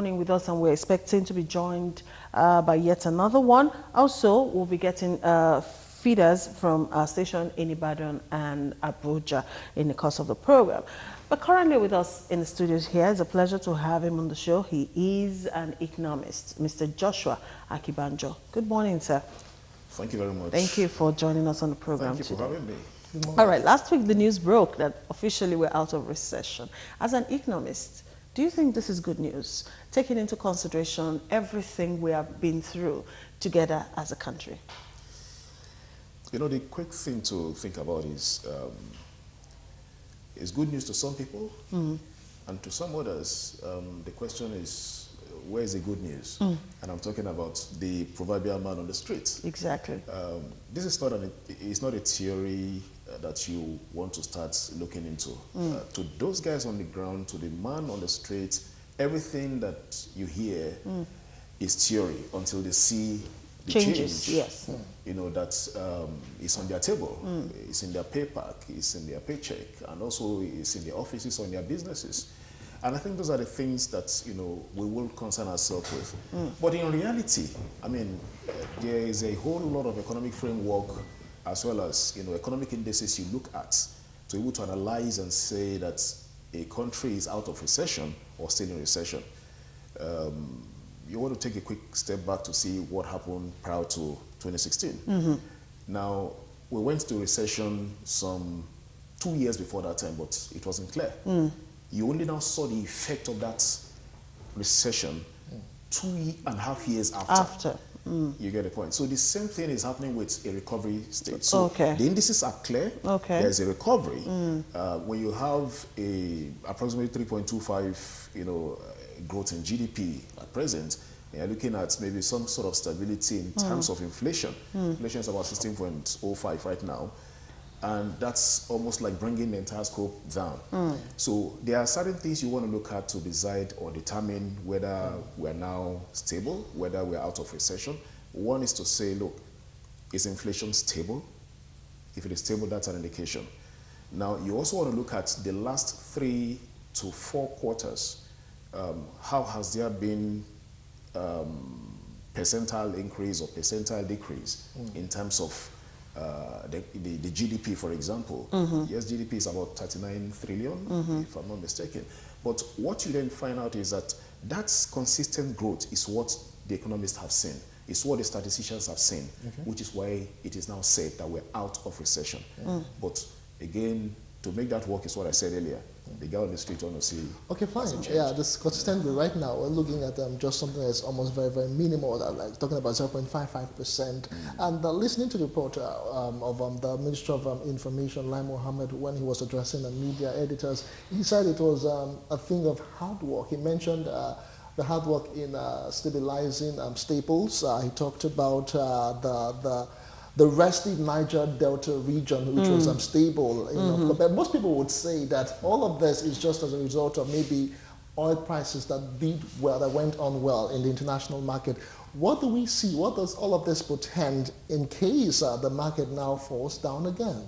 morning with us, and we're expecting to be joined by yet another one. Also, we'll be getting feeders from our station in Ibadan and Abuja in the course of the program. But currently with us in the studios here, it's a pleasure to have him on the show. He is an economist, Mr. Joshua Akibanjo. Good morning, sir. Thank you very much. Thank you for joining us on the program today. Thank you for having me. All right, last week the news broke that officially we're out of recession. As an economist, do you think this is good news, taking into consideration everything we have been through together as a country? You know, the quick thing to think about is good news to some people, and to some others, the question is, where is the good news? And I'm talking about the proverbial man on the street. Exactly. This is not a theory that you want to start looking into. To those guys on the ground, to the man on the street, everything that you hear is theory until they see the Changes, change. yes. You know, that is on their table, it's in their pay pack, it's in their paycheck, and also it's in their offices or in their businesses. And I think those are the things that, you know, we will concern ourselves with. But in reality, I mean, there is a whole lot of economic framework as well as, you know, economic indices you look at to be able to analyze and say that a country is out of recession or still in recession. You want to take a quick step back to see what happened prior to 2016. Now, we went to recession some 2 years before that time, but it wasn't clear. You only now saw the effect of that recession 2.5 years after. You get the point. So the same thing is happening with a recovery stage. So the indices are clear. There's a recovery. When you have a approximately 3.25, you know, growth in GDP at present, you're looking at maybe some sort of stability in terms of inflation. Inflation is about 16.05 right now. And that's almost like bringing the entire scope down. So there are certain things you want to look at to decide or determine whether we're now stable, whether we're out of recession. One is to say, look, is inflation stable? If it is stable, that's an indication. Now, you also want to look at the last 3 to 4 quarters. How has there been percentile increase or percentile decrease in terms of the GDP, for example? Yes, GDP is about 39 trillion, if I'm not mistaken. But what you then find out is that that's consistent growth is what the economists have seen, is what the statisticians have seen, which is why it is now said that we're out of recession. But again, to make that work is what I said earlier. The guy on the street want to see. Okay, fine. Yeah, this consistently right now we're looking at just something that's almost very, very minimal, like talking about 0.55%. And listening to the report of the Minister of Information, Lai Mohammed, when he was addressing the media editors, he said it was a thing of hard work. He mentioned the hard work in stabilizing staples. He talked about the restive Niger Delta region, which was stable. You know, but most people would say that all of this is just as a result of maybe oil prices that did well, that went on well in the international market. What do we see? What does all of this portend in case the market now falls down again?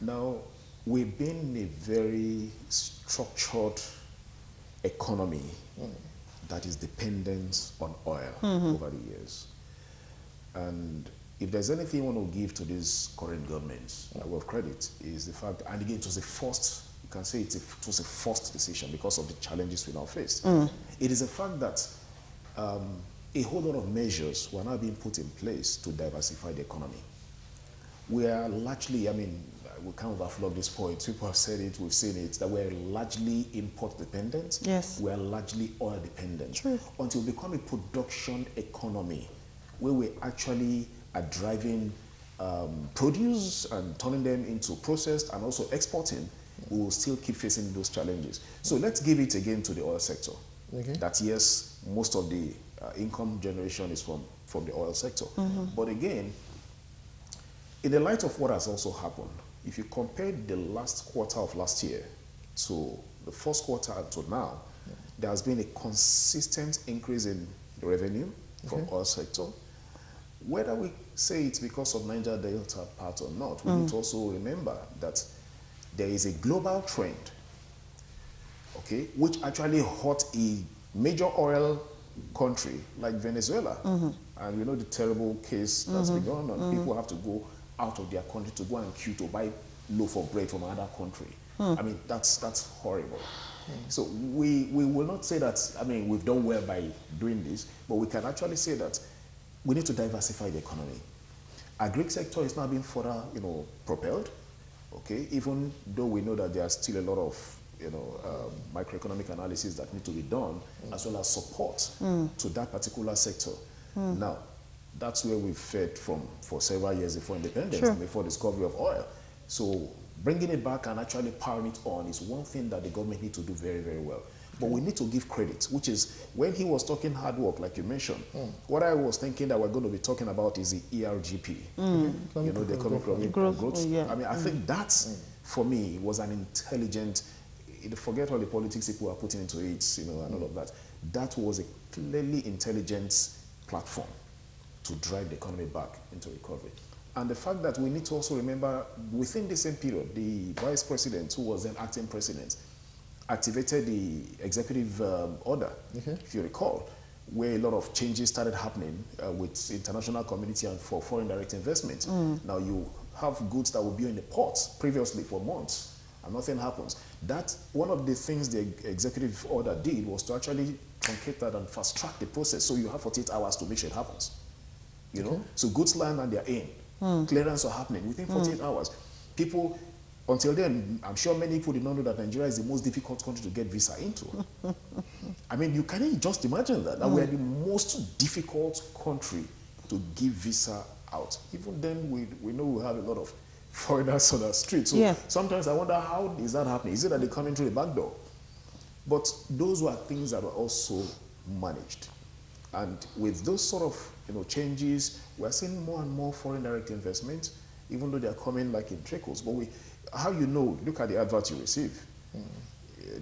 Now, we've been in a very structured economy that is dependent on oil over the years. And if there's anything you want to give to this current government, I will credit, is the fact, and again, it was the first, you can say it was a forced decision because of the challenges we now faced. It is a fact that a whole lot of measures were now being put in place to diversify the economy. We are largely, I mean, we can't overflow this point. People have said it, we've seen it, that we're largely import dependent. Yes. We're largely oil dependent. True. Until we become a production economy, where we actually are driving produce and turning them into processed and also exporting, we will still keep facing those challenges. So let's give it again to the oil sector. That yes, most of the income generation is from the oil sector. But again, in the light of what has also happened, if you compare the last quarter of last year to the first quarter to now, there has been a consistent increase in the revenue from oil sector. Whether we say it's because of Niger Delta part or not, we need to also remember that there is a global trend, okay, which actually hurt a major oil country like Venezuela, and you know the terrible case that's been going on. People have to go out of their country to go and queue to buy loaf of bread from another country. I mean, that's horrible. So we will not say that, I mean, we've done well by doing this, but we can actually say that we need to diversify the economy. Our Greek sector is now being further, you know, propelled, okay, even though we know that there are still a lot of, you know, microeconomic analysis that need to be done, as well as support to that particular sector. Now, that's where we've fed from for several years before independence, before discovery of oil. So bringing it back and actually powering it on is one thing that the government need to do very, very well. But we need to give credit, which is when he was talking hard work, like you mentioned, what I was thinking that we're going to be talking about is the ERGP, you know, the economic growth. Yeah. I mean, I think that, for me, was an intelligent, forget all the politics people are putting into it, you know, and all of that. That was a clearly intelligent platform to drive the economy back into recovery. And the fact that we need to also remember, within the same period, the vice president, who was then acting president, activated the executive order, if you recall, where a lot of changes started happening with international community and for foreign direct investment. Now you have goods that will be in the ports previously for months, and nothing happens. That, one of the things the executive order did was to actually truncate that and fast track the process, so you have 48 hours to make sure it happens. You know, so goods land and they're in. Clearance are happening within 48 hours. People, until then, I'm sure many people did not know that Nigeria is the most difficult country to get visa into. I mean, you can't just imagine that we are the most difficult country to give visa out. Even then, we know we have a lot of foreigners on the street. So sometimes I wonder, how is that happening? Is it that they come in through the back door? But those were things that were also managed. And with those sort of, you know, changes, we're seeing more and more foreign direct investment, even though they're coming like in trickles. But how you know, look at the adverts you receive.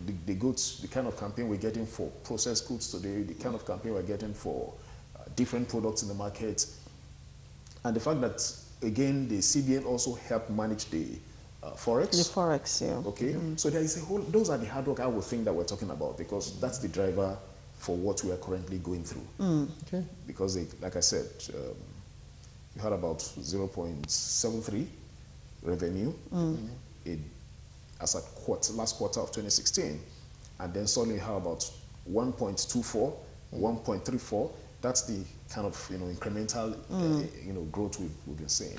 The goods, the kind of campaign we're getting for processed goods today, the kind of campaign we're getting for different products in the market. And the fact that, again, the CBN also helped manage the Forex. The Forex, yeah. Okay, so there is a whole, those are the hard work I would think that we're talking about, because that's the driver for what we are currently going through. Okay. Because, like I said, you had about 0.73 revenue as at last quarter of 2016, and then suddenly you have about 1.24, 1.34. That's the kind of, you know, incremental you know, growth we've been seeing.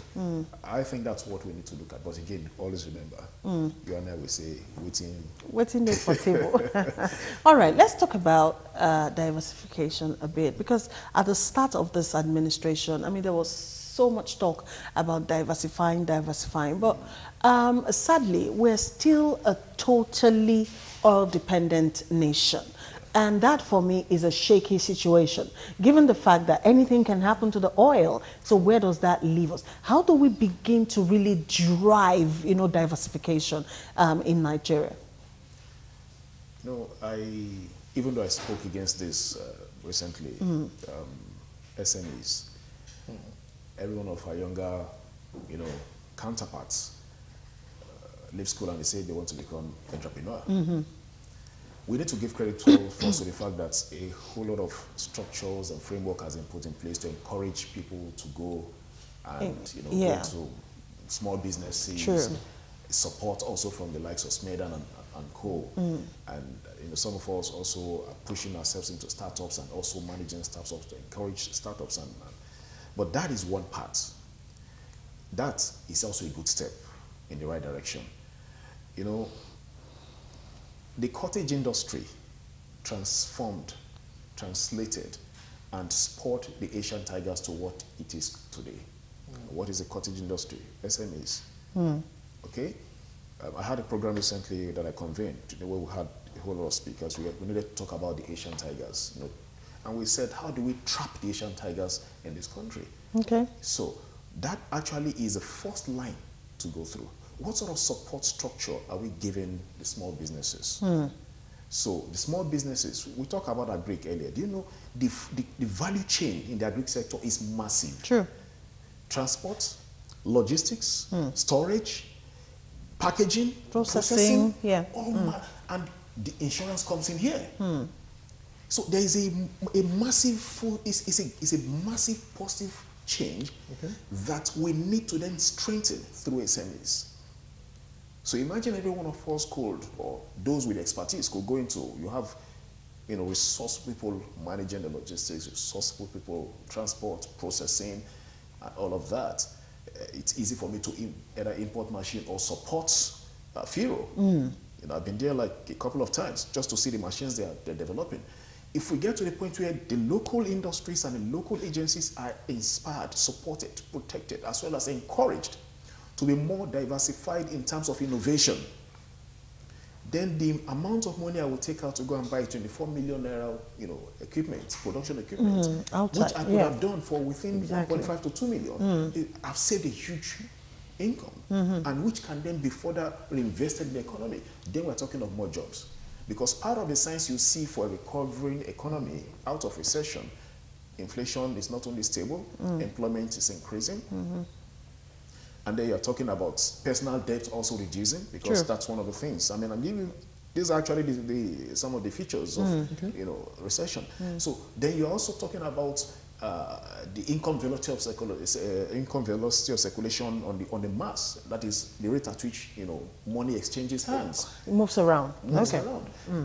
I think that's what we need to look at. But again, always remember, you and I will say, waiting there for table. All right, let's talk about diversification a bit, because at the start of this administration, I mean, there was so much talk about diversifying, but sadly, we're still a totally oil-dependent nation. And that, for me, is a shaky situation, given the fact that anything can happen to the oil. So where does that leave us? How do we begin to really drive, you know, diversification in Nigeria? No, even though I spoke against this recently, SMEs, every one of our younger, you know, counterparts leave school and they say they want to become entrepreneur. We need to give credit to first to the fact that a whole lot of structures and framework has been put in place to encourage people to go and, you know, go to small businesses. Support also from the likes of Smedan and Co. And, you know, some of us also are pushing ourselves into startups and also managing startups to encourage startups. But that is one part. That is also a good step in the right direction. You know, the cottage industry transformed, translated, and spurred the Asian tigers to what it is today. What is the cottage industry? SMEs. Okay? I had a program recently that I convened, where we had a whole lot of speakers. We needed to talk about the Asian tigers. You know, and we said, how do we trap the Asian tigers in this country? Okay. So that actually is the first line to go through. What sort of support structure are we giving the small businesses? So the small businesses, we talked about agric earlier. Do you know the value chain in the agric sector is massive? True. Transport, logistics, storage, packaging, processing. Yeah. And the insurance comes in here. So there is a massive, it's a massive positive change that we need to then strengthen through SMEs. So imagine every one of us could, or those with expertise could go into, you have, resourceful people managing the logistics, resourceful people, transport, processing, and all of that. It's easy for me to either import machine or support Firo. I've been there like a couple of times just to see the machines they're developing. If we get to the point where the local industries and the local agencies are inspired, supported, protected, as well as encouraged to be more diversified in terms of innovation, then the amount of money I will take out to go and buy 24 million naira, equipment, production equipment, which I could have done for within 1.5 to 2 million, I've saved a huge income, and which can then be further reinvested in the economy. Then we're talking of more jobs. Because part of the signs you see for a recovering economy out of recession, inflation is not only stable, employment is increasing, and then you're talking about personal debt also reducing, because that's one of the things. I mean, I'm giving, these are actually some of the features of recession. So then you're also talking about the income velocity of circulation on the mass. That is the rate at which money exchanges hands. It moves around.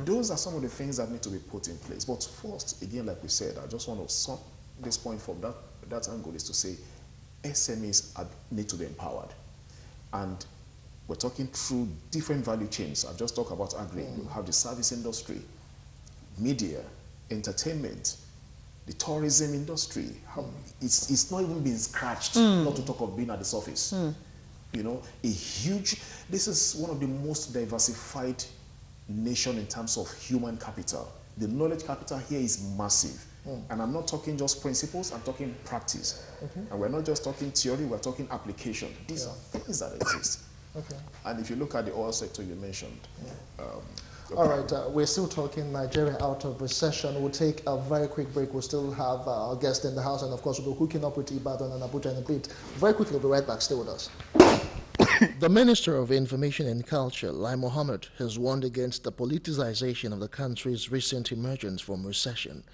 Those are some of the things that need to be put in place. But first, again, like we said, I just want to sum this point from that angle, is to say SMEs need to be empowered. And we're talking through different value chains. I've just talked about agri. You have the service industry, media, entertainment, the tourism industry. It's not even been scratched, not to talk of being at the surface. This is one of the most diversified nation in terms of human capital. The knowledge capital here is massive. And I'm not talking just principles, I'm talking practice. And we're not just talking theory, we're talking application. These are things that exist. And if you look at the oil sector you mentioned. All right, we're still talking Nigeria out of recession. We'll take a very quick break. We'll still have our guest in the house, and of course we'll be hooking up with Ibadan and Abuja in a bit. Very quickly, we'll be right back. Stay with us. The Minister of Information and Culture, Lai Mohammed, has warned against the politicization of the country's recent emergence from recession.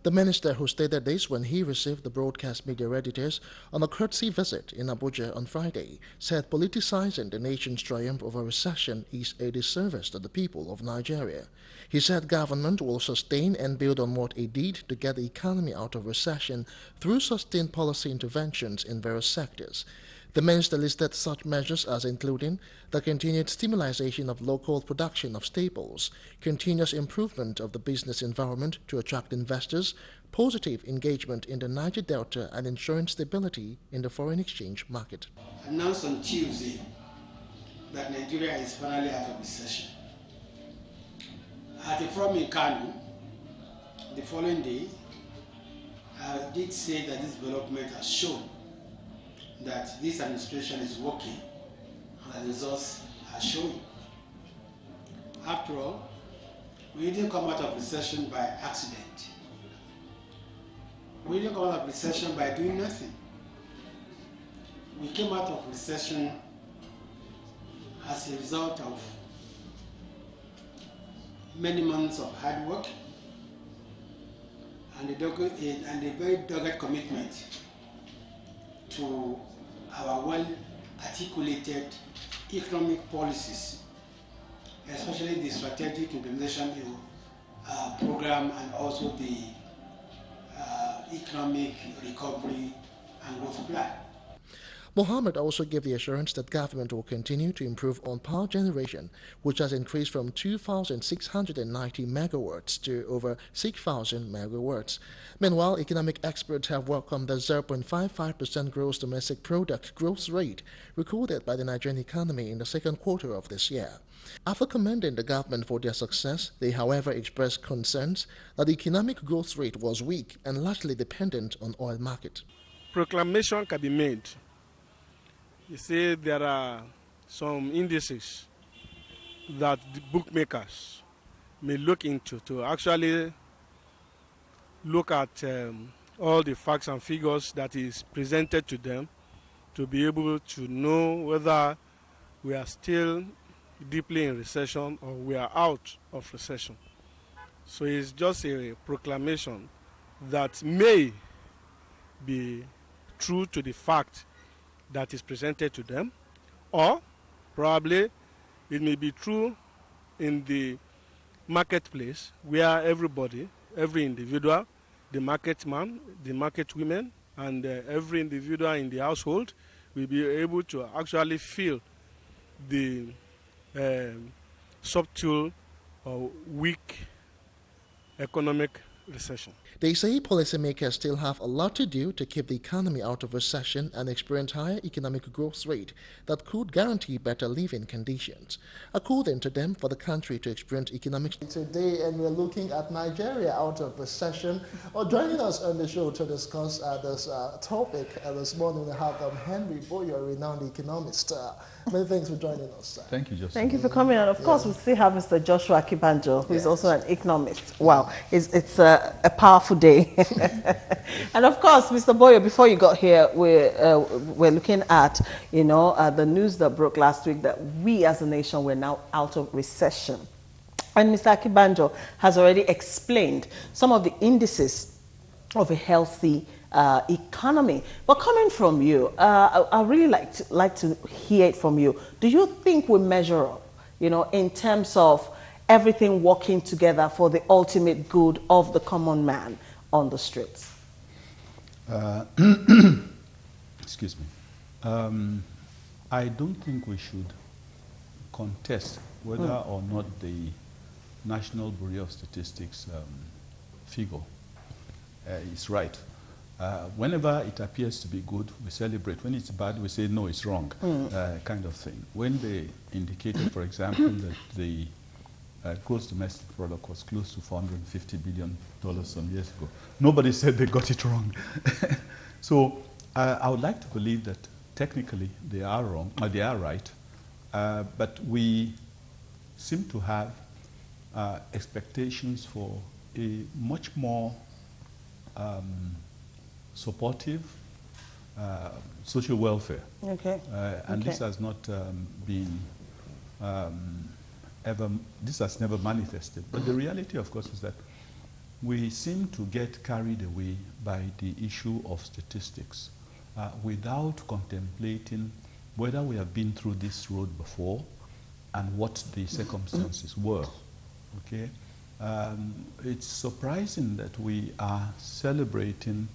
The minister, who stated this when he received the broadcast media editors on a courtesy visit in Abuja on Friday, said politicizing the nation's triumph over recession is a disservice to the people of Nigeria. He said government will sustain and build on what it did to get the economy out of recession through sustained policy interventions in various sectors. The minister listed such measures as including the continued stimulation of local production of staples, continuous improvement of the business environment to attract investors, positive engagement in the Niger Delta, and ensuring stability in the foreign exchange market. Announced on Tuesday that Nigeria is finally out of recession. At a forum in Kano, the following day, I did say that this development has shown that this administration is working, and the results are showing. After all, we didn't come out of recession by accident. We didn't come out of recession by doing nothing. We came out of recession as a result of many months of hard work and a very dogged commitment to our well-articulated economic policies, especially the strategic implementation program and also the economic recovery and growth plan. Mohammed also gave the assurance that government will continue to improve on power generation, which has increased from 2,690 megawatts to over 6,000 megawatts. Meanwhile, economic experts have welcomed the 0.55% gross domestic product growth rate recorded by the Nigerian economy in the second quarter of this year. After commending the government for their success, they however expressed concerns that the economic growth rate was weak and largely dependent on oil market. Proclamation can be made. You see, there are some indices that the bookmakers may look into to actually look at all the facts and figures that is presented to them to be able to know whether we are still deeply in recession or we are out of recession. So it's just a proclamation that may be true to the fact that is presented to them, or probably it may be true in the marketplace where everybody, every individual, the market man, the market women, and every individual in the household will be able to actually feel the subtle or weak economic recession. They say policymakers still have a lot to do to keep the economy out of recession and experience higher economic growth rate that could guarantee better living conditions. According to them, for the country to experience economic today, and we're looking at Nigeria out of recession. Joining us on the show to discuss this topic this morning, we have Henry Boyo, a renowned economist. Many thanks for joining us, sir. Thank you, Justin. Thank you for coming. And of course, we still have Mr. Joshua Kibanjo, who is also an economist. Wow, it's a powerful day. And of course, Mr. Boyo, before you got here, we're looking at, the news that broke last week that we as a nation were now out of recession. And Mr. Kibanjo has already explained some of the indices of a healthy economy. But coming from you, I really like to hear it from you. Do you think we measure up, in terms of everything working together for the ultimate good of the common man on the streets? Excuse me. I don't think we should contest whether or not the National Bureau of Statistics figure is right. Whenever it appears to be good, we celebrate. When it's bad, we say, no, it's wrong, kind of thing. When they indicated, for example, that the gross domestic product was close to $450 billion some years ago, nobody said they got it wrong. So I would like to believe that technically they are wrong, or they are right, but we seem to have expectations for a much more supportive social welfare. Okay. And this has not been this has never manifested. But the reality, of course, is that we seem to get carried away by the issue of statistics without contemplating whether we have been through this road before and what the circumstances were. Okay? It's surprising that we are celebrating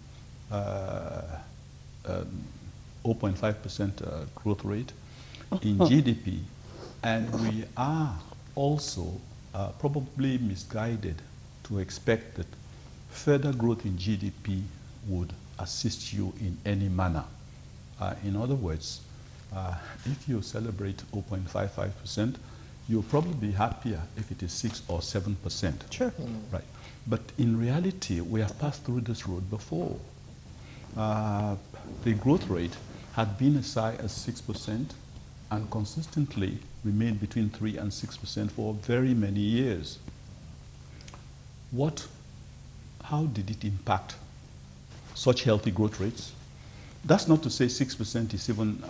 0.5% growth rate in GDP, and we are also probably misguided to expect that further growth in GDP would assist you in any manner. In other words, if you celebrate 0.55%, you'll probably be happier if it is 6 or 7%. Sure. Right. But in reality, we have passed through this road before. The growth rate had been as high as 6% and consistently remained between 3 and 6% for very many years. How did it impact such healthy growth rates? That's not to say 6% is even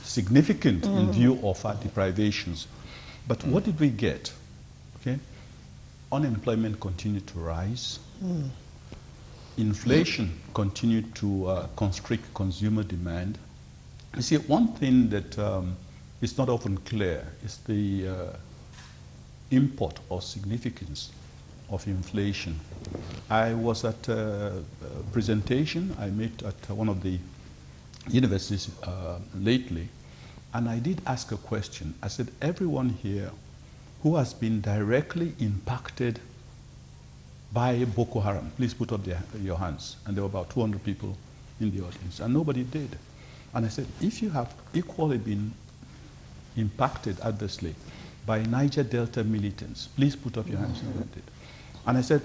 significant in view of our deprivations. But what did we get? Okay? Unemployment continued to rise. Inflation continued to constrict consumer demand. You see, one thing that is not often clear is the import or significance of inflation. I was at a presentation I made at one of the universities lately, and I did ask a question. I said, everyone here who has been directly impacted by Boko Haram, please put up your hands. And there were about 200 people in the audience, and nobody did. And I said, if you have equally been impacted adversely by Niger Delta militants, please put up your hands. Nobody did. And I said,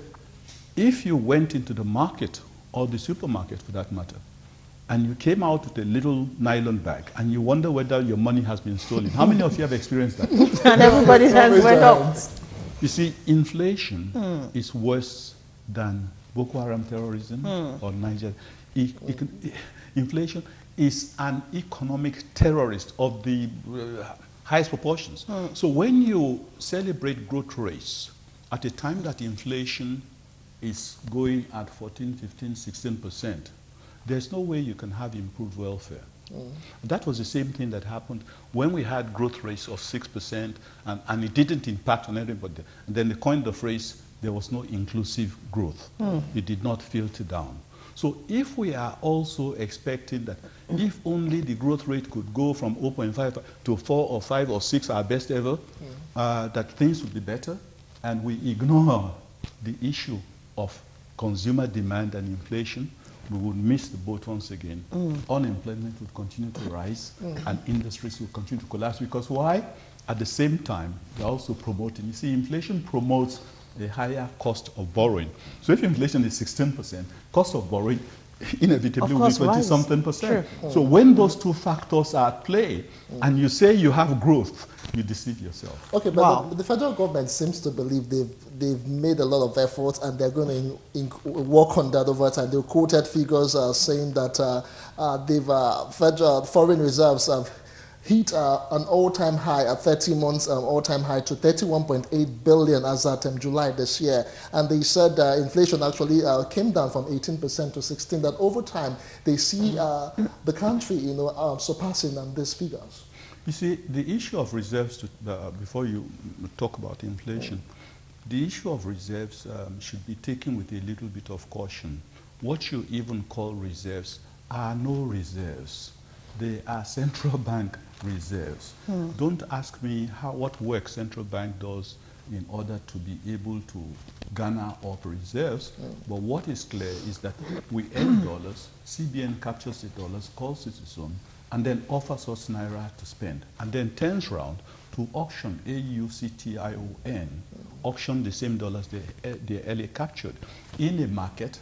if you went into the market, or the supermarket for that matter, and you came out with a little nylon bag, and you wonder whether your money has been stolen, how many of you have experienced that? And everybody's hands went up. You see, inflation is worse than Boko Haram terrorism or Niger. Inflation is an economic terrorist of the highest proportions. So when you celebrate growth rates at a time that inflation is going at 14, 15, 16%, there's no way you can have improved welfare. That was the same thing that happened when we had growth rates of 6%, and it didn't impact on everybody. And then they coined the phrase, there was no inclusive growth. It did not filter down. So if we are also expecting that if only the growth rate could go from 0.5 to 4 or 5 or 6, our best ever, that things would be better, and we ignore the issue of consumer demand and inflation, we would miss the boat once again. Unemployment would continue to rise, and industries will continue to collapse. Because why? At the same time, they're also promoting. You see, inflation promotes a higher cost of borrowing. So if inflation is 16%, cost of borrowing inevitably will be 20-something percent. So when those two factors are at play, and you say you have growth, you deceive yourself. Okay, but the federal government seems to believe they've made a lot of efforts, and they're going to work on that over time. The quoted figures are saying that federal foreign reserves have hit an all-time high, a 30 months all-time high to 31.8 billion as at July this year. And they said inflation actually came down from 18% to 16%, that over time they see the country surpassing these figures. You see, the issue of reserves, before you talk about inflation, the issue of reserves should be taken with a little bit of caution. What you even call reserves are no reserves. They are central bank reserves. Don't ask me what work central bank does in order to be able to garner up reserves. But what is clear is that we earn dollars, CBN captures the dollars, calls it its own, and then offers us naira to spend, and then turns around to auction, AUCTION, auction the same dollars they earlier captured in a market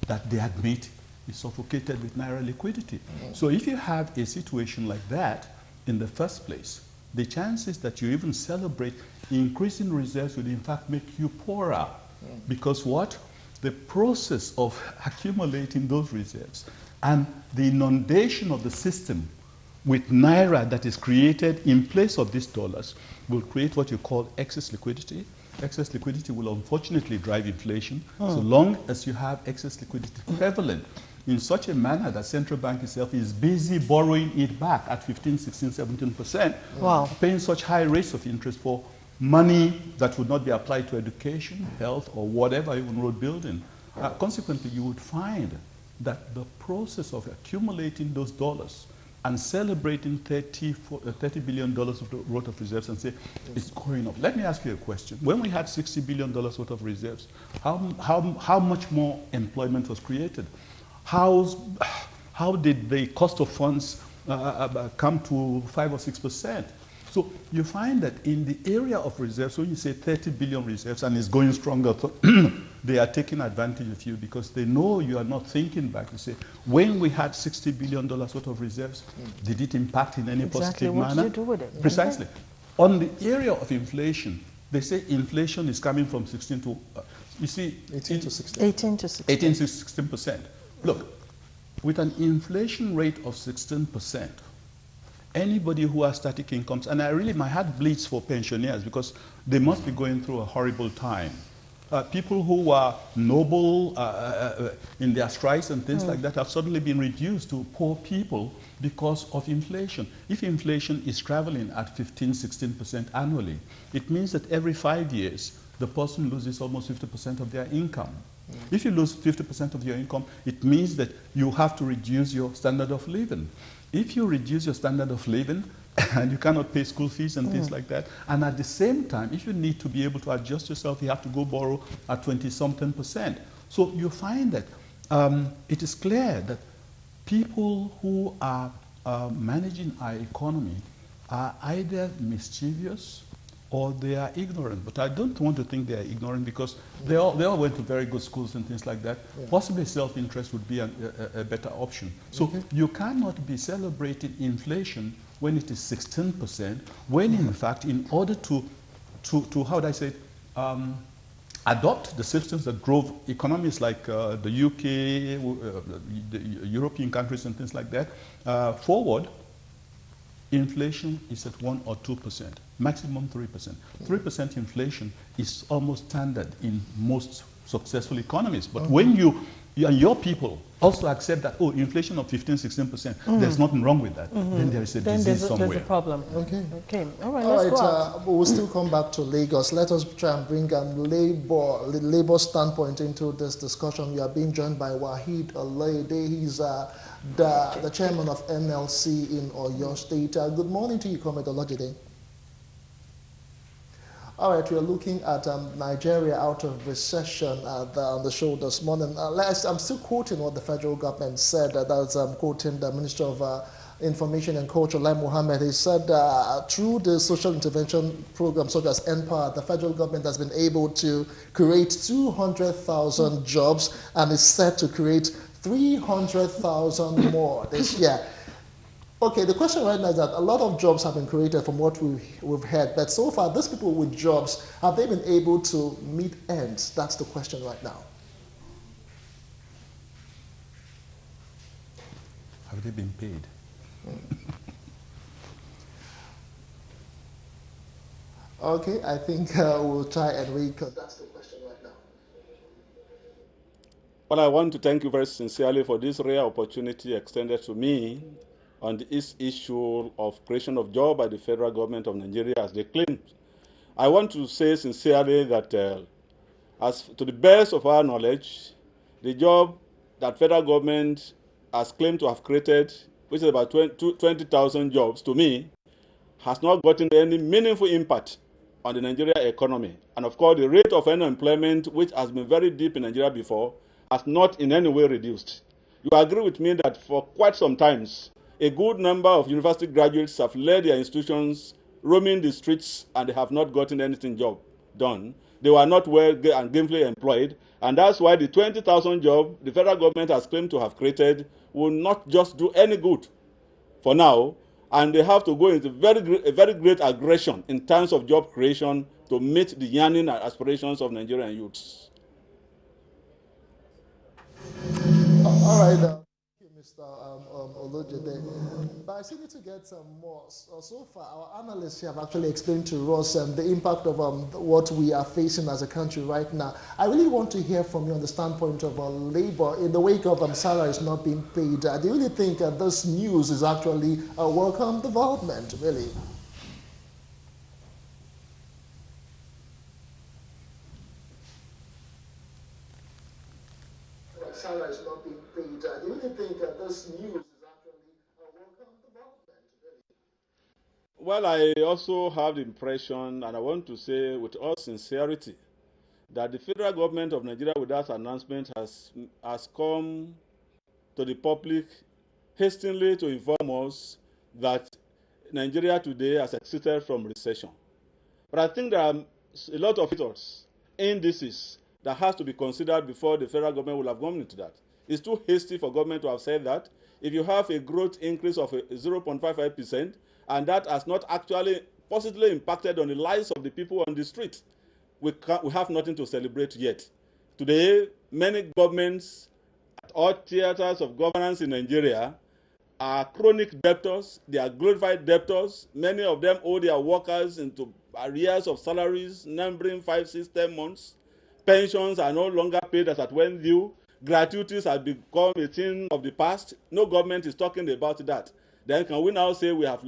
that they admit is suffocated with naira liquidity. So if you have a situation like that in the first place, the chances that you even celebrate increasing reserves would in fact make you poorer. Because what? The process of accumulating those reserves and the inundation of the system with naira that is created in place of these dollars will create what you call excess liquidity. Excess liquidity will unfortunately drive inflation so long as you have excess liquidity prevalent in such a manner that central bank itself is busy borrowing it back at 15, 16, 17%, paying such high rates of interest for money that would not be applied to education, health, or whatever, even road building. Consequently, you would find that the process of accumulating those dollars and celebrating $30 billion worth of reserves and say, it's going up. Let me ask you a question. When we had $60 billion worth of reserves, how much more employment was created? How did the cost of funds come to 5 or 6%? So you find that in the area of reserves, when you say 30 billion reserves and it's going stronger, they are taking advantage of you because they know you are not thinking back to say, when we had $60 billion worth of reserves, did it impact in any positive manner? What did you do with it? Precisely. On the area of inflation, they say inflation is coming from 16 to, you see, 18 to 16. 18 to 16. 18 to 16%. Look, with an inflation rate of 16%, anybody who has static incomes, and my heart bleeds for pensioners because they must be going through a horrible time. People who are noble in their strides and things like that have suddenly been reduced to poor people because of inflation. If inflation is traveling at 15, 16% annually, it means that every 5 years, the person loses almost 50% of their income. If you lose 50% of your income, it means that you have to reduce your standard of living. If you reduce your standard of living, and you cannot pay school fees and things like that, and at the same time, if you need to be able to adjust yourself, you have to go borrow at 20-something%. So you find that it is clear that people who are managing our economy are either mischievous or they are ignorant. But I don't want to think they are ignorant because they all went to very good schools and things like that. Possibly self-interest would be a better option. So you cannot be celebrating inflation when it is 16%, when in fact, in order to how would I say it, adopt the systems that drove economies like the UK, the European countries and things like that forward, inflation is at 1 or 2%, maximum 3%. 3% inflation is almost standard in most successful economies. But when you and your people also accept that, oh, inflation of 15, 16%, there's nothing wrong with that, then there is a disease somewhere. There's a problem. Okay. Okay. All right, let's go out. We'll still come back to Lagos. Let us try and bring labor standpoint into this discussion. We are being joined by Waheed Olaide. He's the chairman of NLC in Oyo State. Good morning to you, Comrade Olaide. All right, we are looking at Nigeria out of recession on the show this morning. I'm still quoting what the federal government said. That's quoting the Minister of Information and Culture, Lai Mohammed. He said through the social intervention program such as NPOWER, the federal government has been able to create 200,000 jobs and is set to create 300,000 more this year. Okay, the question right now is that a lot of jobs have been created from what we've heard, but so far, these people with jobs, have they been able to meet ends? That's the question right now. Have they been paid? Okay, I think we'll try and that's the question right now. Well, I want to thank you very sincerely for this rare opportunity extended to me on this issue of creation of jobs by the federal government of Nigeria as they claim. I want to say sincerely that as to the best of our knowledge, the job that federal government has claimed to have created, which is about 20,000 jobs, to me, has not gotten any meaningful impact on the Nigeria economy. And of course, the rate of unemployment, which has been very deep in Nigeria before, has not in any way reduced. You agree with me that for quite some time, a good number of university graduates have led their institutions roaming the streets and they have not gotten anything job done. They were not well and gainfully employed, and that's why the 20,000 jobs the federal government has claimed to have created will not just do any good for now, and they have to go into a very great aggression in terms of job creation to meet the yearning and aspirations of Nigerian youths. All right. Thank you, Mr. Olojede. But I still need to get some more. So far, our analysts here have actually explained to us the impact of what we are facing as a country right now. I really want to hear from you on the standpoint of labor in the wake of salaries not being paid. Do you really think this news is actually a welcome development, really? Salaries not being paid. Do you really think this news is actually a welcome development, really? Well, I also have the impression, and I want to say with all sincerity, that the federal government of Nigeria with that announcement has come to the public hastily to inform us that Nigeria today has exited from recession. But I think there are a lot of factors, indices, that has to be considered before the federal government will have gone into that. It's too hasty for government to have said that. If you have a growth increase of 0.55%, and that has not actually positively impacted on the lives of the people on the street, we have nothing to celebrate yet. Today, many governments at all theaters of governance in Nigeria are chronic debtors. They are glorified debtors. Many of them owe their workers into arrears of salaries numbering 5, 6, 10 months. Pensions are no longer paid as at when due. Gratuities have become a thing of the past. No government is talking about that. Then can we now say we have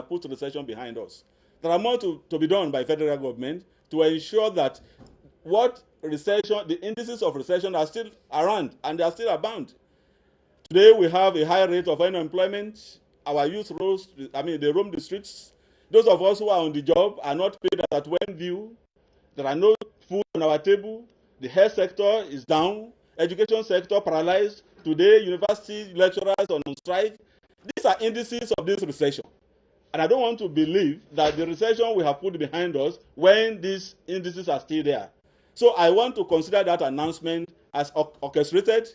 put recession behind us? There are more to be done by federal government to ensure that the indices of recession are still around and they are still abound. Today we have a high rate of unemployment. Our youth they roam the streets. Those of us who are on the job are not paid as at when due. There are no food on our table. The health sector is down. Education sector paralyzed. Today, university lecturers are on strike. These are indices of this recession. And I don't want to believe that the recession we have put behind us when these indices are still there. So I want to consider that announcement as orchestrated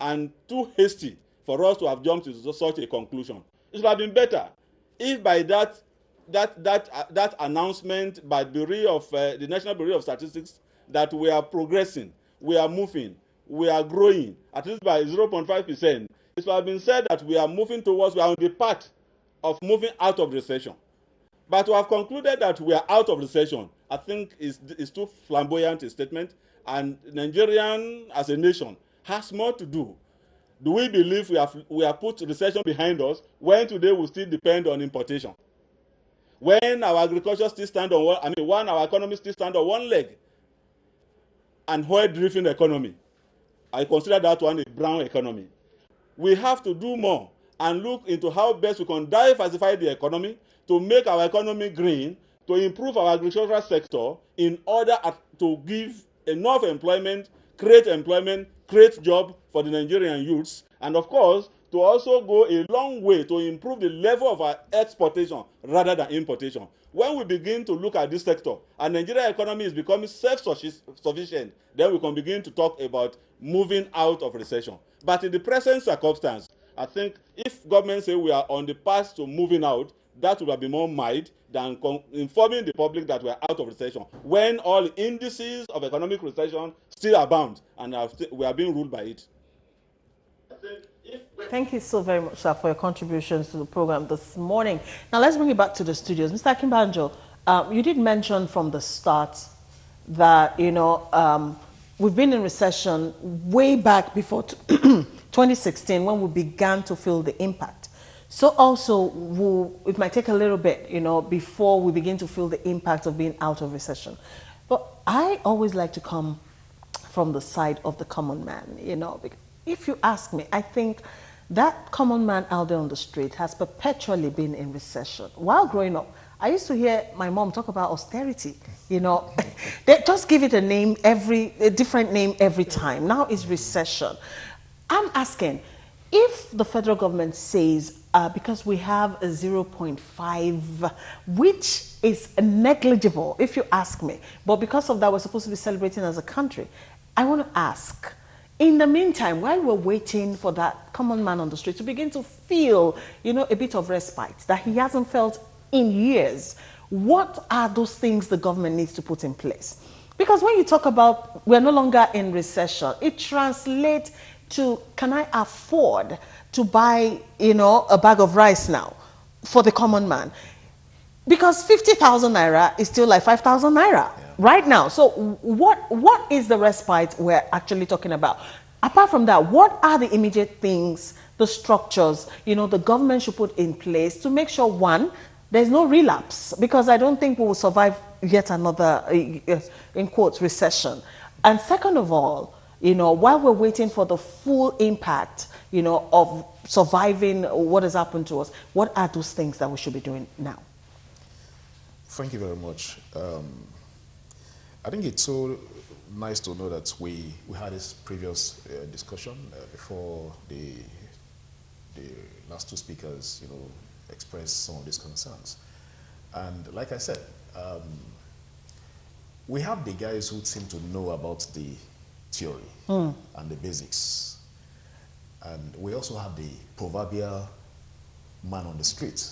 and too hasty for us to have jumped to such a conclusion. It would have been better if by that announcement by the National Bureau of Statistics that we are progressing, we are moving, we are growing, at least by 0.5%. It would have been said that we are moving towards, we are on the path of moving out of recession. But to have concluded that we are out of recession, I think is too flamboyant a statement, and Nigerian as a nation has more to do. Do we believe we have put recession behind us when today we still depend on importation? When our agriculture still stand on one, when our economy still stand on one leg, and oil-driven economy, I consider that one a brown economy. We have to do more and look into how best we can diversify the economy to make our economy green, to improve our agricultural sector in order to give enough employment, create jobs for the Nigerian youths, and of course, to also go a long way to improve the level of our exportation rather than importation. When we begin to look at this sector, and Nigerian economy is becoming self-sufficient, then we can begin to talk about moving out of recession. But in the present circumstance, I think if government say we are on the path to moving out, that will be more mild than informing the public that we are out of recession, when all indices of economic recession still abound and we are being ruled by it. Thank you so very much, sir, for your contributions to the program this morning. Now, let's bring it back to the studios. Mr. Akinbanjo, you did mention from the start that, we've been in recession way back before 2016 when we began to feel the impact. So also, it might take a little bit, before we begin to feel the impact of being out of recession. But I always like to come from the side of the common man, because if you ask me, I think that common man out there on the street has perpetually been in recession. While growing up, I used to hear my mom talk about austerity. They just give it a different name every time. Now it's recession. I'm asking, if the federal government says, because we have a 0.5, which is negligible, if you ask me, but because of that, we're supposed to be celebrating as a country, I want to ask, in the meantime, while we're waiting for that common man on the street to begin to feel, a bit of respite that he hasn't felt in years, what are those things the government needs to put in place? Because when you talk about we're no longer in recession, it translates to, can I afford to buy, a bag of rice now for the common man? Because 50,000 naira is still like 5,000 naira right now. So what is the respite we're actually talking about? Apart from that, what are the immediate things, the structures, the government should put in place to make sure, one, there's no relapse? Because I don't think we will survive yet another, in quotes, recession. And second of all, while we're waiting for the full impact, of surviving what has happened to us, what are those things that we should be doing now? Thank you very much. I think it's so nice to know that we had this previous discussion before the last two speakers, expressed some of these concerns. And like I said, we have the guys who seem to know about the theory and the basics. And we also have the proverbial man on the street.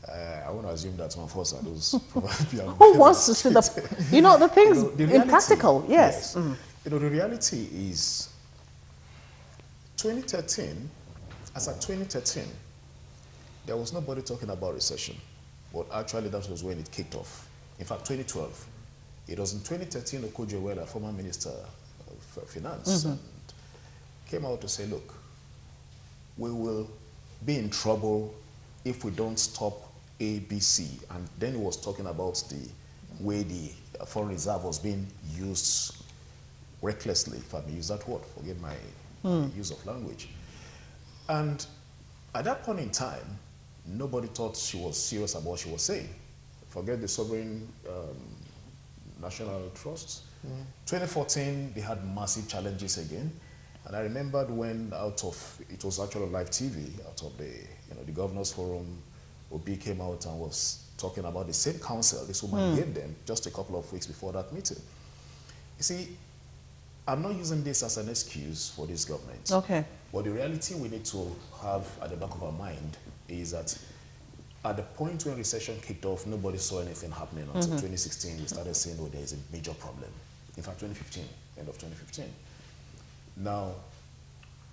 I want to assume that some of us are those proverbial. Who wants to see the things the reality, in practical? Yes. The reality is 2013, as at 2013, there was nobody talking about recession. But actually, that was when it kicked off. In fact, 2012. It was in 2013 Okoje-Iweala, former Minister of Finance, and came out to say, look, we will be in trouble if we don't stop ABC. And then he was talking about the way the foreign reserve was being used recklessly, if I may use that word, forgive my use of language. And at that point in time, nobody thought she was serious about what she was saying. Forget the sovereign national trusts. 2014, they had massive challenges again. And I remembered when it was actually live TV, out of the Governors Forum, Obi came out and was talking about the same counsel this woman gave them just a couple of weeks before that meeting. You see, I'm not using this as an excuse for this government. Okay. But the reality we need to have at the back of our mind is that at the point when recession kicked off, nobody saw anything happening until 2016. We started saying, oh, there is a major problem. In fact, 2015, end of 2015. Now,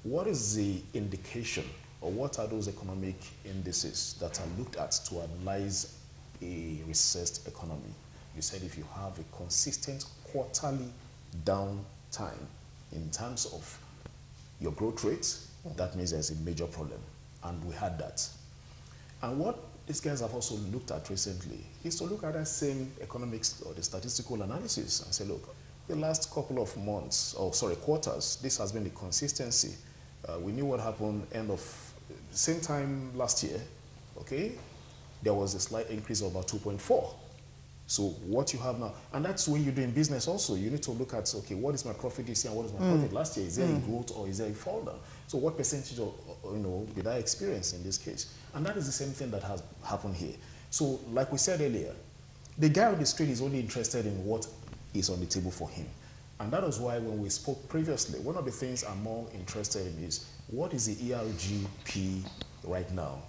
what is the indication or what are those economic indices that are looked at to analyze a recessed economy? You said if you have a consistent quarterly downtime in terms of your growth rate, that means there's a major problem. And we had that. And what these guys have also looked at recently is to look at that same economics or the statistical analysis and say, look, the last couple of months, quarters, this has been the consistency. We knew what happened end of same time last year, okay? There was a slight increase of about 2.4. So what you have now, and that's when you're doing business also, you need to look at, okay, what is my profit this year and what is my profit last year? Is there a growth or is there a fall down? So what percentage of, did I experience in this case? And that is the same thing that has happened here. So like we said earlier, the guy on the street is only interested in what is on the table for him. And that is why when we spoke previously, one of the things I'm more interested in is what is the ERGP right now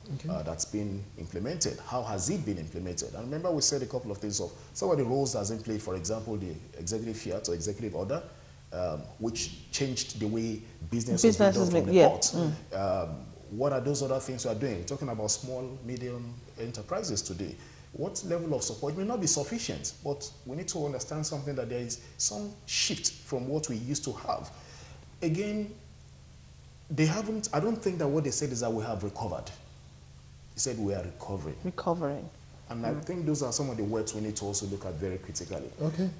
that's been implemented? How has it been implemented? And remember we said a couple of things of some of the roles that's in play, for example, the executive fiat or executive order, which changed the way business is done from the port. What are those other things we are doing? We're talking about small, medium enterprises today. What level of support may not be sufficient, but we need to understand something that there is some shift from what we used to have. Again, they haven't, I don't think that what they said is that we have recovered. They said we are recovering. Recovering. And I think those are some of the words we need to also look at very critically. Okay.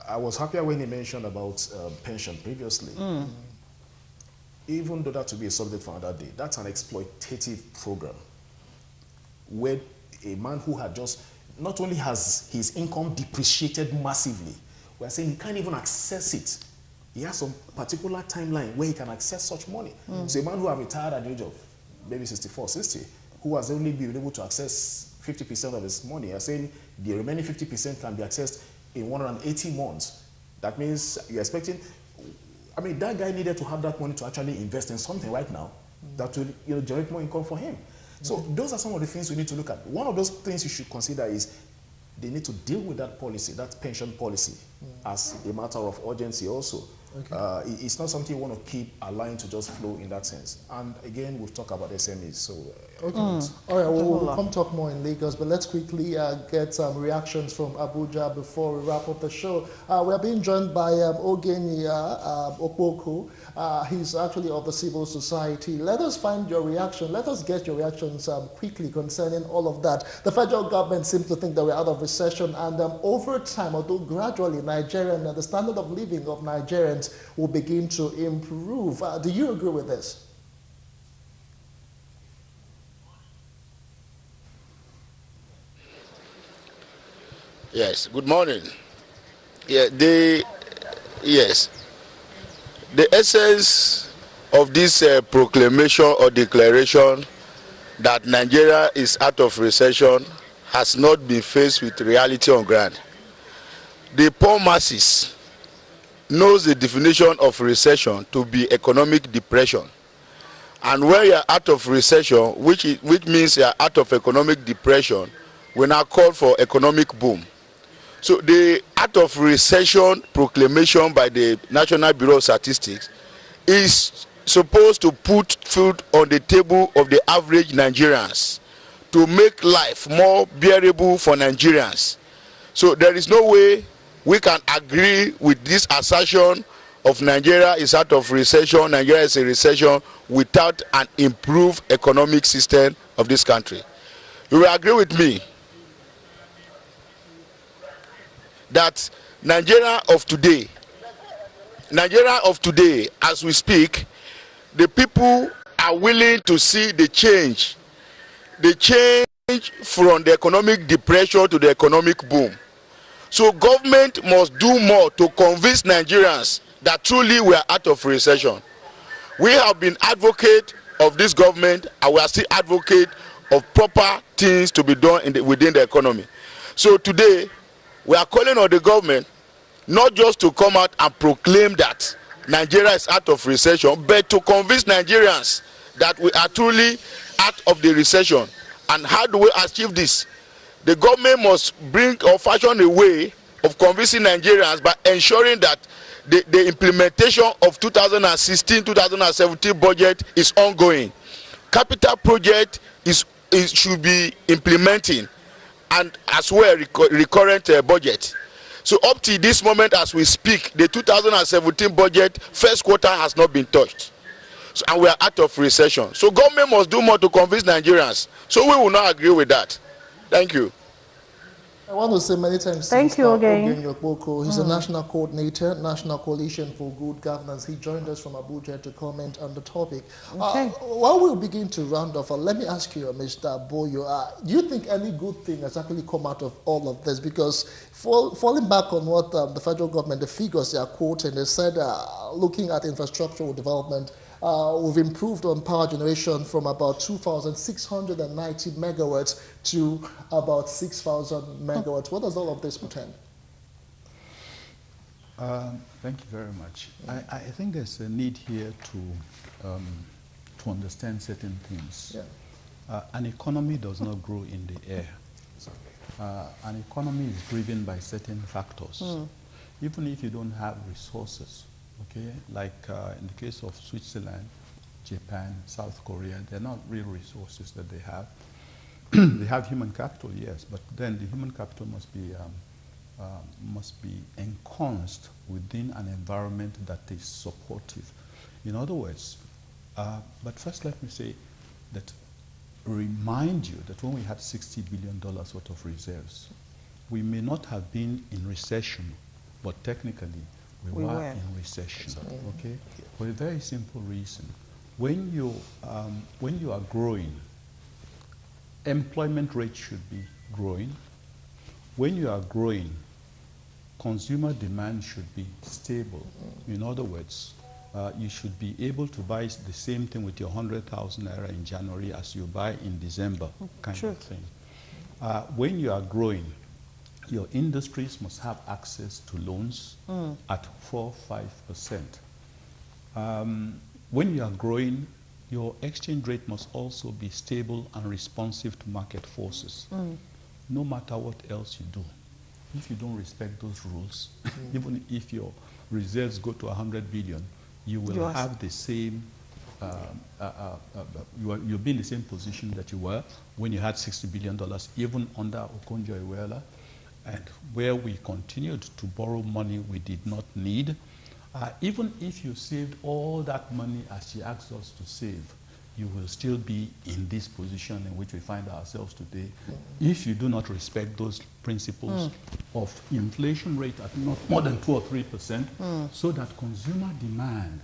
I was happier when he mentioned about pension previously. Even though that would be a subject for another day, that's an exploitative program where a man who had just, not only has his income depreciated massively, we're saying he can't even access it. He has some particular timeline where he can access such money. So a man who has retired at the age of maybe 64, 60, who has only been able to access 50% of his money, are saying the remaining 50% can be accessed in 180 months. That means you're expecting, I mean, that guy needed to have that money to actually invest in something right now that will generate more income for him. So those are some of the things we need to look at. One of those things you should consider is they need to deal with that policy, that pension policy, as a matter of urgency also. Okay. It's not something you want to keep allowing to just flow in that sense. And again, we've talked about SMEs. So, okay. All right, we'll come talk more in Lagos, but let's quickly get some reactions from Abuja before we wrap up the show. We are being joined by Ogeni Opoku. He's actually of the civil society. Let us find your reaction. Let us get your reactions quickly concerning all of that. The federal government seems to think that we're out of recession, and over time, although gradually, the standard of living of Nigerians will begin to improve. Do you agree with this? Yes, good morning. Yeah, the essence of this proclamation or declaration that Nigeria is out of recession has not been faced with reality on ground. The poor masses knows the definition of recession to be economic depression. And when you are out of recession, which means you are out of economic depression, we now call for economic boom. So the out of recession proclamation by the National Bureau of Statistics is supposed to put food on the table of the average Nigerians to make life more bearable for Nigerians. So there is no way we can agree with this assertion of Nigeria is out of recession, Nigeria is a recession, without an improved economic system of this country. You will agree with me that Nigeria of today, as we speak, the people are willing to see the change from the economic depression to the economic boom. So government must do more to convince Nigerians that truly we are out of recession. We have been advocate of this government, and we are still advocate of proper things to be done within the economy. So today, we are calling on the government not just to come out and proclaim that Nigeria is out of recession, but to convince Nigerians that we are truly out of the recession. And how do we achieve this? The government must bring or fashion a way of convincing Nigerians by ensuring that the implementation of 2016-2017 budget is ongoing. capital project should be implementing, and as well recurrent budget. So up to this moment as we speak, the 2017 budget first quarter has not been touched. So, and we are out of recession. So government must do more to convince Nigerians. So we will not agree with that. Thank you. I want to say many thanks Thank to you Mr. again. Ogen Yokboko. He's a national coordinator, National Coalition for Good Governance. He joined us from Abuja to comment on the topic. Okay. While we begin to round off, let me ask you, Mr. Boyo, do you think any good thing has actually come out of all of this? Because falling back on what the federal government, the figures they are quoting, they said looking at infrastructural development, we've improved on power generation from about 2,690 megawatts to about 6,000 megawatts. What does all of this portend? Thank you very much. I think there's a need here to understand certain things. Yeah. An economy does not grow in the air. An economy is driven by certain factors. Even if you don't have resources, okay, like in the case of Switzerland, Japan, South Korea, they're not real resources that they have. They have human capital, yes, but then the human capital must be encompassed within an environment that is supportive. In other words, but first let me say that, remind you that when we had $60 billion worth of reserves, we may not have been in recession, but technically we were in recession, okay? For a very simple reason. When you are growing, employment rate should be growing. When you are growing, consumer demand should be stable. In other words, you should be able to buy the same thing with your 100,000 naira in January as you buy in December, kind of thing. When you are growing, your industries must have access to loans at 4-5%. When you are growing, your exchange rate must also be stable and responsive to market forces. No matter what else you do, if you don't respect those rules, even if your reserves go to 100 billion, you will have the same, you'll be in the same position that you were when you had $60 billion, even under Okonjo-Iweala, and where we continued to borrow money we did not need. Even if you saved all that money as she asked us to save, you will still be in this position in which we find ourselves today if you do not respect those principles of inflation rate at not more than 2 or 3%, so that consumer demand,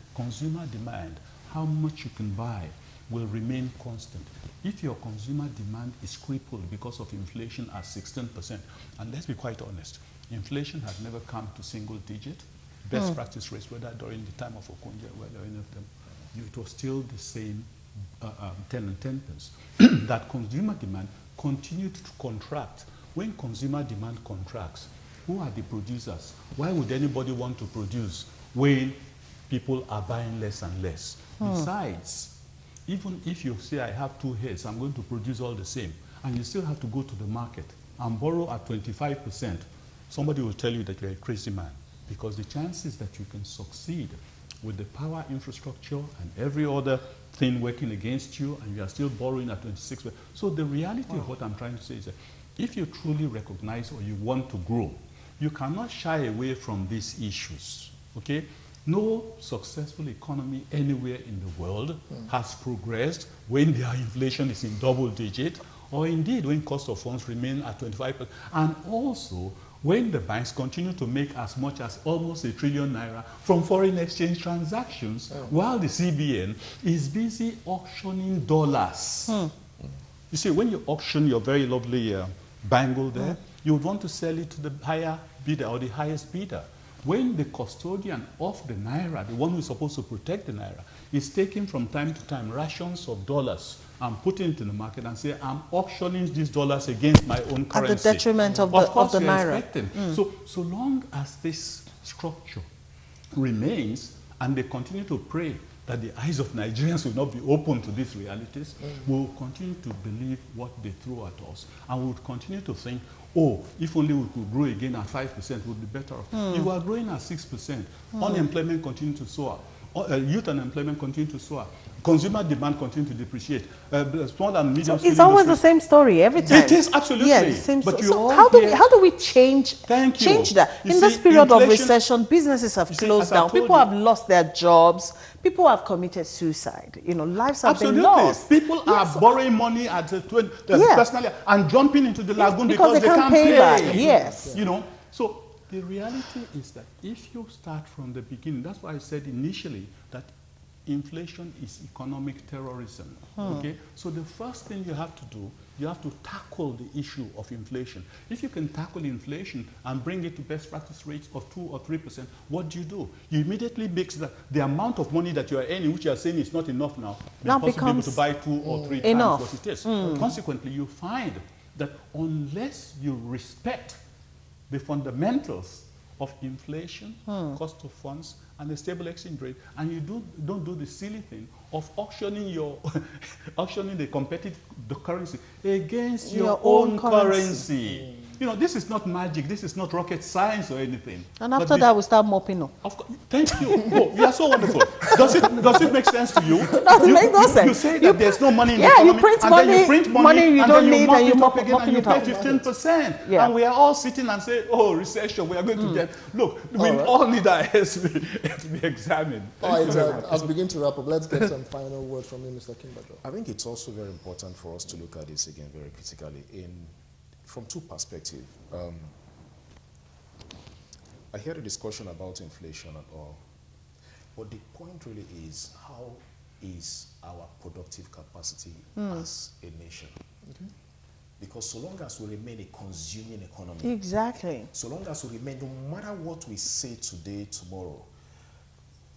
how much you can buy, will remain constant. If your consumer demand is crippled because of inflation at 16%, and let's be quite honest, inflation has never come to single digit. Best practice rates, whether during the time of Okonjo-Iweala or any of them, it was still the same 10 and 10 pence. That consumer demand continued to contract. When consumer demand contracts, who are the producers? Why would anybody want to produce when people are buying less and less? Besides, even if you say, I have 2 heads, I'm going to produce all the same, and you still have to go to the market and borrow at 25%, somebody will tell you that you're a crazy man, because the chances that you can succeed with the power infrastructure and every other thing working against you, and you are still borrowing at 26%. So the reality of what I'm trying to say is that if you truly recognize or you want to grow, you cannot shy away from these issues, okay? No successful economy anywhere in the world has progressed when their inflation is in double digit, or indeed when cost of funds remain at 25%. And also, when the banks continue to make as much as almost ₦1 trillion from foreign exchange transactions, while the CBN is busy auctioning dollars. You see, when you auction your very lovely bangle there, you would want to sell it to the higher bidder or the highest bidder. When the custodian of the naira, the one who is supposed to protect the naira, is taking from time to time rations of dollars and putting it in the market and say, I'm auctioning these dollars against my own currency. At the detriment of the naira. So long as this structure remains and they continue to pray that the eyes of Nigerians will not be open to these realities, we will continue to believe what they throw at us. And we will continue to think, oh, if only we could grow again at 5%, would be better off. You are growing at 6%. Unemployment continues to soar. Youth unemployment continue to soar. Consumer demand continue to depreciate. Small and medium So it's always the same story every time. It is, absolutely. Yeah, the same but story. you So all how do we change Thank you. change that? You In this see, period of inflation- recession, businesses have You see, closed as I down. told People you- have lost their jobs. People have committed suicide. You know, lives have Absolutely. been lost. People are Yes. borrowing money at Yeah. personally and jumping into the lagoon because because they can't pay back. Yes. You know, so the reality is that if you start from the beginning, that's why I said initially that inflation is economic terrorism. Okay, so the first thing you have to do, you have to tackle the issue of inflation. If you can tackle inflation and bring it to best practice rates of 2 or 3%, what do? You immediately make the amount of money that you are earning, which you are saying is not enough now possibly able to buy 2 or 3 enough. times what it is. Consequently, you find that unless you respect the fundamentals of inflation, cost of funds, and the stable exchange rate, and you don't do the silly thing of auctioning the currency against your own currency. You know, this is not magic. This is not rocket science or anything. And after that, we start mopping up. Of course, thank you. Oh, you are so wonderful. Does it make sense to you? It makes no sense. You say that there's no money in the Yeah, economy, you print and money, then you print money you and don't then need, mop and you it mop up again, and you it pay up. 15%. Yeah. And we are all sitting and say, oh, recession, we are going to get... Look, we all need our heads to be examined. All right, as we begin to wrap up, let's get some final word from you, Mr. Kimbajo. I think it's also very important for us to look at this again very critically from two perspectives. I hear the discussion about inflation and all, but the point really is, how is our productive capacity as a nation? Because so long as we remain a consuming economy, Exactly. so long as we remain, no matter what we say today, tomorrow,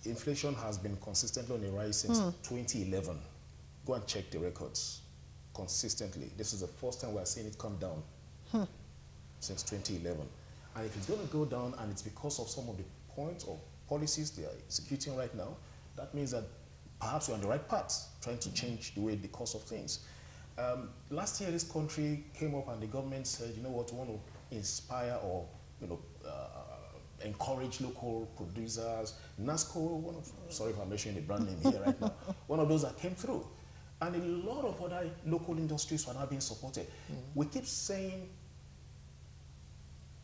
inflation has been consistently on the rise since 2011. Go and check the records consistently. This is the first time we are seeing it come down since 2011. And if it's going to go down and it's because of some of the points or policies they are executing right now, that means that perhaps we're on the right path, trying to change the way the course of things. Last year, this country came up and the government said, you know what, we want to inspire or, encourage local producers. NASCO, sorry if I'm mentioning the brand name here right now, one of those that came through. And a lot of other local industries are now being supported. We keep saying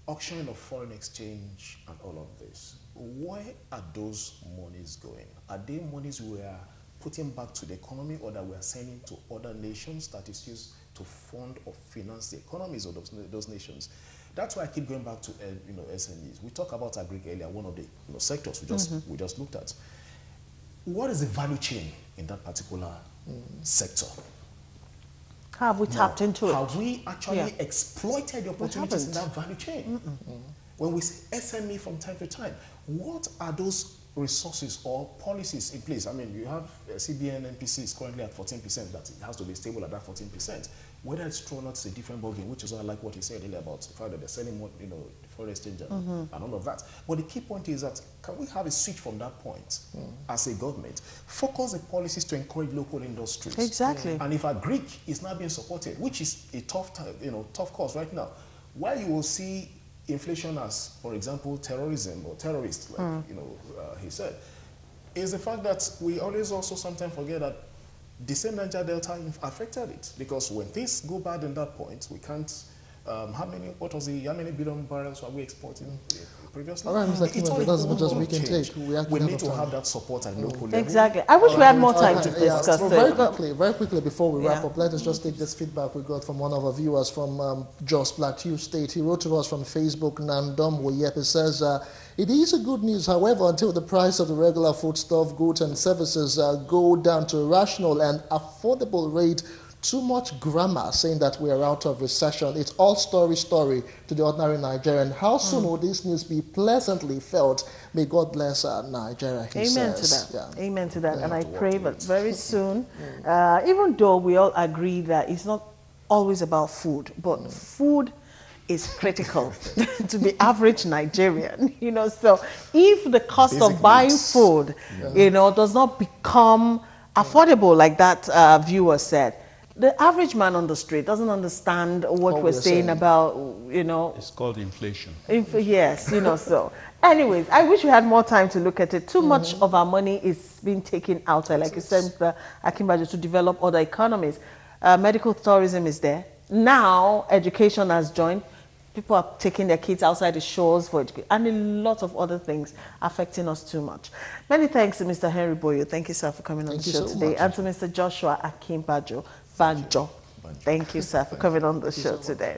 auction of foreign exchange and all of this. Where are those monies going? Are they monies we are putting back to the economy, or that we are sending to other nations that is used to fund or finance the economies of those nations? That's why I keep going back to SMEs. We talked about agri earlier, one of the sectors we just looked at. What is the value chain in that particular sector? How have we tapped into it? Have we actually exploited the opportunities in that value chain? When we say SME from time to time, what are those resources or policies in place? I mean, you have CBN NPC is currently at 14%, that it has to be stable at that 14%. Whether it's true or not is a different ballgame, which is why I like what he said earlier about the fact that they're selling more, foreign exchange and all of that. But the key point is that, can we have a switch from that point as a government? Focus the policies to encourage local industries. Exactly. And if agri is not being supported, which is a tough cause right now, where you will see inflation as, for example, terrorism or terrorists, like he said, is the fact that we always also sometimes forget that the same Niger Delta affected it, because when things go bad in that point, we can't. How many billion barrels are we exporting previously? All right, Mr. Kimbajo, that's as much as we can take. We need to have that support at local level. Exactly. I wish we had more time to discuss it. Very quickly, before we wrap up, let us just take this feedback we got from one of our viewers from Jos Plateau State. He wrote to us from Facebook, Nandom Woyep. It says, it is a good news, however, until the price of the regular foodstuff, goods and services go down to a rational and affordable rate. Too much grammar saying that we are out of recession. It's all story to the ordinary Nigerian. How soon will this news be pleasantly felt? May God bless Nigeria, he says. To that. Yeah. Amen to that. And I pray that very soon, even though we all agree that it's not always about food, but food is critical to the average Nigerian, so if the cost Basic of buying needs. food, does not become affordable, like that viewer said, the average man on the street doesn't understand what What we're we're saying saying. about, you know, It's called inflation. yes, you know, so. Anyways, I wish we had more time to look at it. Too much of our money is being taken outside, like you said, Mr. Akimbajo, to develop other economies. Medical tourism is there. Now, education has joined. People are taking their kids outside the shores for education, and a lot of other things affecting us too much. Many thanks to Mr. Henry Boyo. Thank you, sir, for coming on the show today. And to Mr. Joshua Akimbajo Banjo. Thank you, sir, for coming on the show today.